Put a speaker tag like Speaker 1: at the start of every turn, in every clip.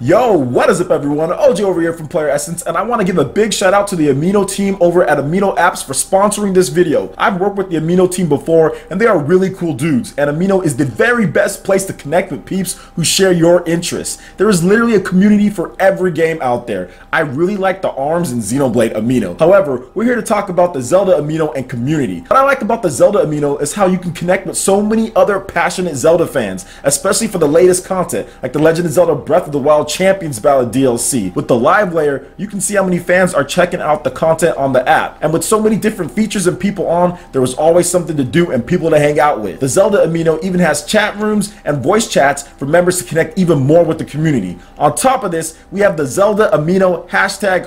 Speaker 1: Yo, what is up everyone? OG over here from Player Essence, and I want to give a big shout out to the Amino team over at Amino Apps for sponsoring this video. I've worked with the Amino team before, and they are really cool dudes, and Amino is the very best place to connect with peeps who share your interests. There is literally a community for every game out there. I really like the ARMS and Xenoblade Amino. However, we're here to talk about the Zelda Amino and community. What I like about the Zelda Amino is how you can connect with so many other passionate Zelda fans, especially for the latest content, like the Legend of Zelda Breath of the Wild Champions Ballad DLC. With the live layer, you can see how many fans are checking out the content on the app. And with so many different features and people on, there was always something to do and people to hang out with. The Zelda Amino even has chat rooms and voice chats for members to connect even more with the community. On top of this, we have the Zelda Amino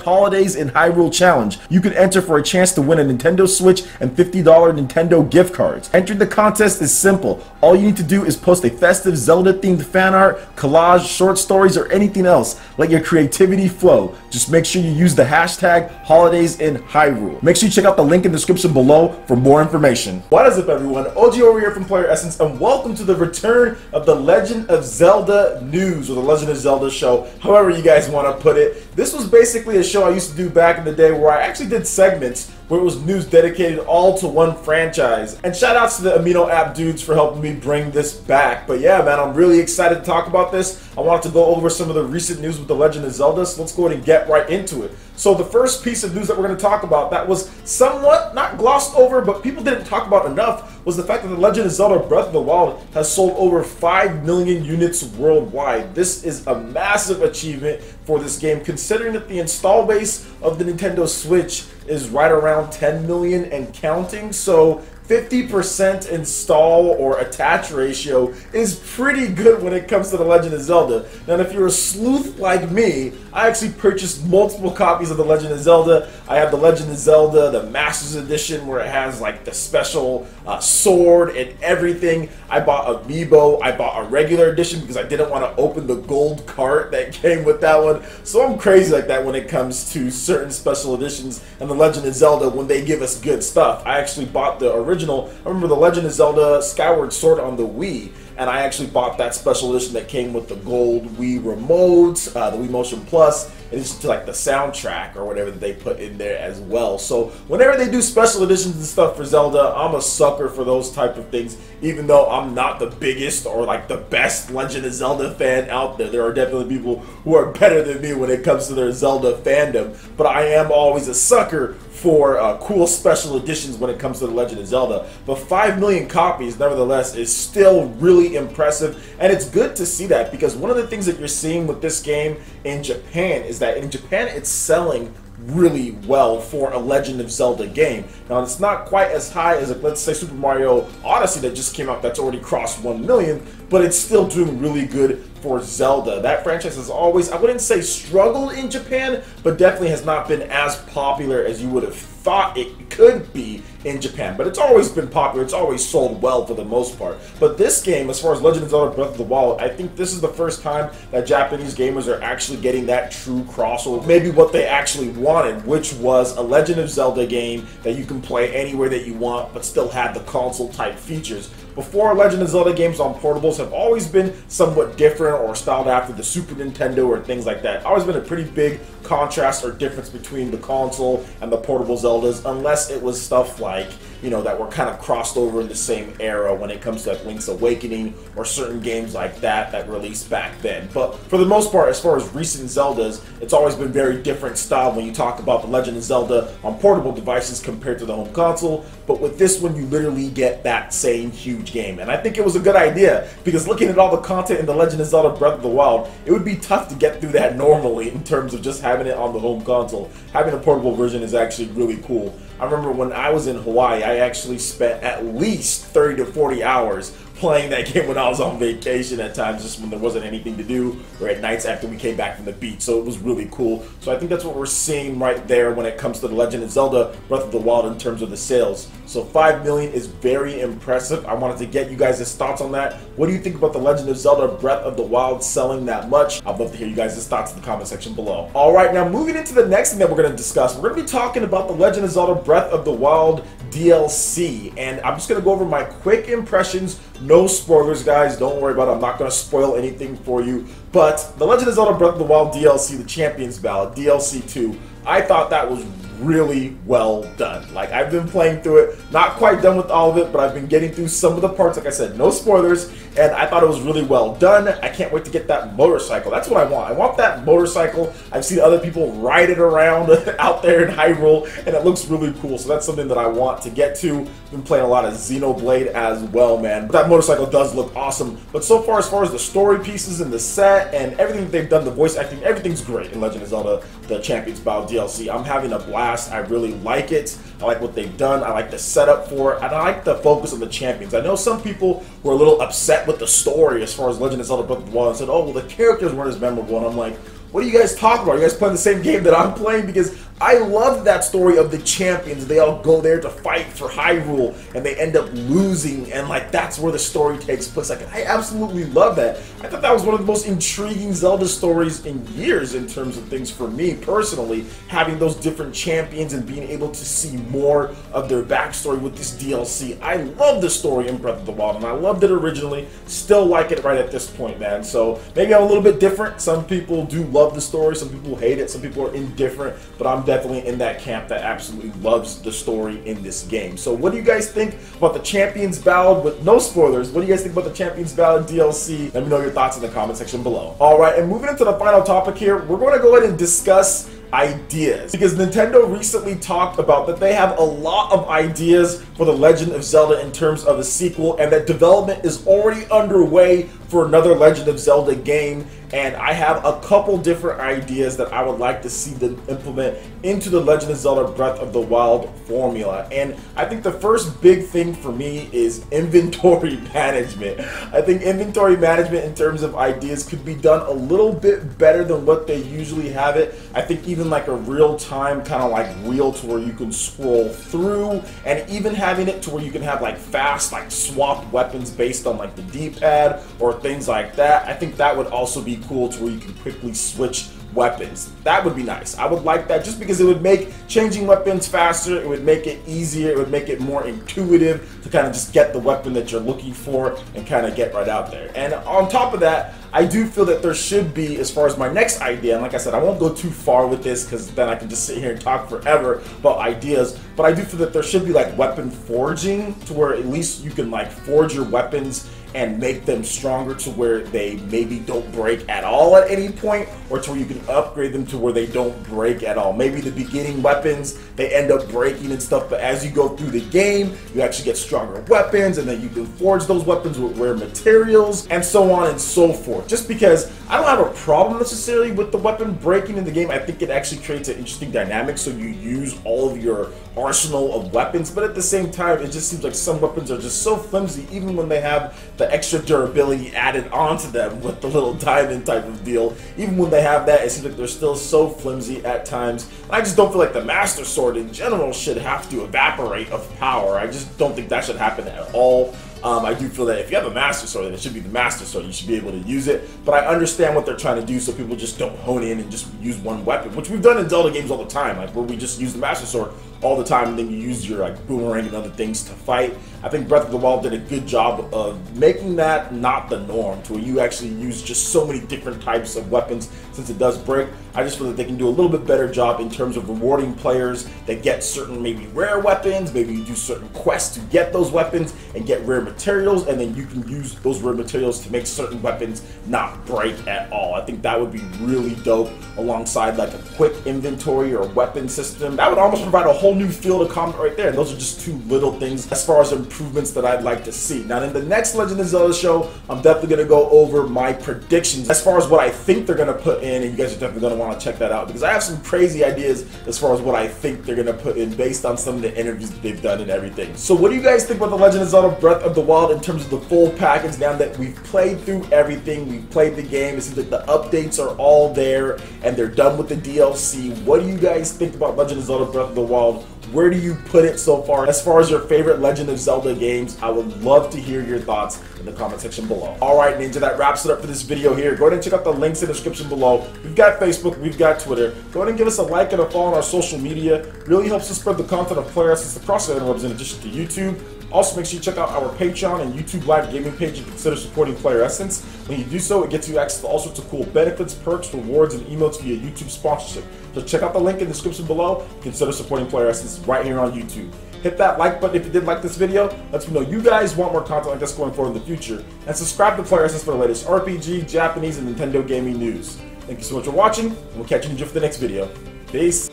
Speaker 1: #Holidays in Hyrule Challenge. You can enter for a chance to win a Nintendo Switch and $50 Nintendo gift cards. Entering the contest is simple. All you need to do is post a festive Zelda themed fan art, collage, short stories, or anything else. Let your creativity flow. Just make sure you use the #Holidays in Hyrule. Make sure you check out the link in the description below for more information. What is up everyone? OG over here from Player Essence, and welcome to the return of the Legend of Zelda news, or the Legend of Zelda show, however you guys want to put it. This was basically a show I used to do back in the day where I actually did segments where it was news dedicated all to one franchise. And shout outs to the Amino App dudes for helping me bring this back. But yeah, man, I'm really excited to talk about this. I wanted to go over some of the recent news with the Legend of Zelda, so let's go ahead and get right into it. So the first piece of news that we're going to talk about that was somewhat not glossed over, but people didn't talk about enough, was the fact that the Legend of Zelda Breath of the Wild has sold over 5 million units worldwide. This is a massive achievement for this game, considering that the install base of the Nintendo Switch is right around 10 million and counting. So 50% install or attach ratio is pretty good when it comes to the Legend of Zelda. Now, if you're a sleuth like me, I actually purchased multiple copies of the Legend of Zelda. I have the Legend of Zelda, the Masters Edition, where it has like the special sword and everything. I bought Amiibo. I bought a regular edition because I didn't want to open the gold cart that came with that one. So I'm crazy like that when it comes to certain special editions and the Legend of Zelda when they give us good stuff. I actually bought the original. I remember the Legend of Zelda Skyward Sword on the Wii, and I actually bought that special edition that came with the gold Wii remote, the Wii Motion Plus, and it's like the soundtrack or whatever that they put in there as well. So whenever they do special editions and stuff for Zelda, I'm a sucker for those type of things. Even though I'm not the biggest or like the best Legend of Zelda fan out there, there are definitely people who are better than me when it comes to their Zelda fandom. But I am always a sucker for cool special editions when it comes to the Legend of Zelda. But 5 million copies, nevertheless, is still really impressive, and it's good to see that, because one of the things that you're seeing with this game in Japan is that in Japan it's selling really well for a Legend of Zelda game. Now, it's not quite as high as, let's say, Super Mario Odyssey that just came out that's already crossed 1 million, but it's still doing really good for Zelda. That franchise has always, I wouldn't say struggled in Japan, but definitely has not been as popular as you would have thought it could be in Japan. But it's always been popular, it's always sold well for the most part. But this game, as far as Legend of Zelda Breath of the Wild, I think this is the first time that Japanese gamers are actually getting that true crossover, maybe what they actually wanted, which was a Legend of Zelda game that you can play anywhere that you want, but still have the console type features. Before, Legend of Zelda games on portables have always been somewhat different or styled after the Super Nintendo or things like that. Always been a pretty big contrast or difference between the console and the portable Zeldas, unless it was stuff like, you know, that were kind of crossed over in the same era when it comes to like Link's Awakening or certain games like that that released back then. But for the most part, as far as recent Zeldas, it's always been very different style when you talk about the Legend of Zelda on portable devices compared to the home console. But with this one, you literally get that same huge game. And I think it was a good idea, because looking at all the content in the Legend of Zelda Breath of the Wild, it would be tough to get through that normally in terms of just having it on the home console. Having a portable version is actually really cool. I remember when I was in Hawaii, I actually spent at least 30 to 40 hours playing that game when I was on vacation at times, just when there wasn't anything to do, or at nights after we came back from the beach. So it was really cool. So I think that's what we're seeing right there when it comes to the Legend of Zelda Breath of the Wild in terms of the sales. So 5 million is very impressive. I wanted to get you guys' thoughts on that. What do you think about the Legend of Zelda Breath of the Wild selling that much? I'd love to hear you guys' thoughts in the comment section below. Alright, now moving into the next thing that we're going to discuss, we're going to be talking about the Legend of Zelda Breath of the Wild DLC, and I'm just gonna go over my quick impressions. No spoilers, guys. Don't worry about it. I'm not gonna spoil anything for you. But the Legend of Zelda Breath of the Wild DLC, the Champions Ballad, DLC 2, I thought that was really well done. Like, I've been playing through it, not quite done with all of it, but I've been getting through some of the parts. Like I said, no spoilers, and I thought it was really well done. I can't wait to get that motorcycle. That's what I want. I want that motorcycle. I've seen other people ride it around out there in Hyrule, and it looks really cool. So that's something that I want to get to. Been playing a lot of Xenoblade as well, man. But that motorcycle does look awesome. But so far, as far as the story pieces and the set and everything that they've done, the voice acting, everything's great in Legend of Zelda, the Champions Ballad DLC. I'm having a blast. I really like it. I like what they've done. I like the setup for it, and I like the focus on the champions. I know some people were a little upset with the story as far as Legend of Zelda Breath of the Wild and said, oh, well, the characters weren't as memorable, and I'm like, what are you guys talking about? Are you guys playing the same game that I'm playing? Because I love that story of the champions. They all go there to fight for Hyrule, and they end up losing, and like that's where the story takes place. Like, I absolutely love that. I thought that was one of the most intriguing Zelda stories in years in terms of things for me personally, having those different champions and being able to see more of their backstory with this DLC. I love the story in Breath of the Wild, and I loved it originally. Still like it right at this point, man. So maybe I'm a little bit different. Some people do love the story, some people hate it, some people are indifferent, but I'm definitely in that camp that absolutely loves the story in this game. So what do you guys think about the Champions Ballad? With no spoilers, what do you guys think about the Champions Ballad DLC? Let me know your thoughts in the comment section below. Alright, and moving into the final topic here, we're going to go ahead and discuss ideas, because Nintendo recently talked about that they have a lot of ideas for The Legend of Zelda in terms of a sequel, and that development is already underway for another Legend of Zelda game. And I have a couple different ideas that I would like to see them implement into the Legend of Zelda Breath of the Wild formula. And I think the first big thing for me is inventory management. I think inventory management in terms of ideas could be done a little bit better than what they usually have it. I think even like a real-time kind of like wheel to where you can scroll through, and even having it to where you can have like fast like swap weapons based on like the D-pad or things like that. I think that would also be cool to where you can quickly switch weapons. That would be nice. I would like that just because it would make changing weapons faster, it would make it easier, it would make it more intuitive to kind of just get the weapon that you're looking for and kind of get right out there. And on top of that, I do feel that there should be, as far as my next idea, and like I said, I won't go too far with this because then I can just sit here and talk forever about ideas, but I do feel that there should be like weapon forging to where at least you can like forge your weapons and make them stronger to where they maybe don't break at all at any point, or to where you can upgrade them to where they don't break at all. Maybe the beginning weapons, they end up breaking and stuff, but as you go through the game, you actually get stronger weapons, and then you can forge those weapons with rare materials, and so on and so forth. Just because I don't have a problem necessarily with the weapon breaking in the game, I think it actually creates an interesting dynamic, so you use all of your arsenal of weapons, but at the same time, it just seems like some weapons are just so flimsy, even when they have the extra durability added onto them with the little diamond type of deal. Even when they have that, it seems like they're still so flimsy at times. And I just don't feel like the Master Sword in general should have to evaporate of power. I just don't think that should happen at all. I do feel that if you have a Master Sword, then it should be the Master Sword. You should be able to use it. But I understand what they're trying to do, so people just don't hone in and just use one weapon, which we've done in Zelda games all the time, like where we just use the Master Sword all the time, and then you use your like boomerang and other things to fight. I think Breath of the Wild did a good job of making that not the norm, to where you actually use just so many different types of weapons since it does break. I just feel that they can do a little bit better job in terms of rewarding players that get certain maybe rare weapons. Maybe you do certain quests to get those weapons and get rare materials, and then you can use those rare materials to make certain weapons not break at all. I think that would be really dope alongside like a quick inventory or weapon system. That would almost provide a whole new field of combat right there. And those are just two little things as far as improvements that I'd like to see. Now in the next Legend of Zelda show, I'm definitely going to go over my predictions as far as what I think they're going to put in, and you guys are definitely going to want to check that out because I have some crazy ideas as far as what I think they're going to put in based on some of the interviews that they've done and everything. So what do you guys think about the Legend of Zelda Breath of the Wild in terms of the full package? Now that we've played through everything, we've played the game, it seems like the updates are all there and they're done with the DLC. What do you guys think about Legend of Zelda Breath of the Wild Where do you put it so far? As far as your favorite Legend of Zelda games, I would love to hear your thoughts in the comment section below. Alright Ninja, that wraps it up for this video here. Go ahead and check out the links in the description below. We've got Facebook, we've got Twitter. Go ahead and give us a like and a follow on our social media. Really helps us spread the content of Player Essence across the interwebs in addition to YouTube. Also, make sure you check out our Patreon and YouTube Live gaming page and consider supporting Player Essence. When you do so, it gets you access to all sorts of cool benefits, perks, rewards, and emotes via YouTube sponsorship. So check out the link in the description below. Consider supporting Player Essence right here on YouTube. Hit that like button if you did like this video. Let me know you guys want more content like this going forward in the future. And subscribe to Player Essence for the latest RPG, Japanese, and Nintendo gaming news. Thank you so much for watching, and we'll catch you in the next video. Peace.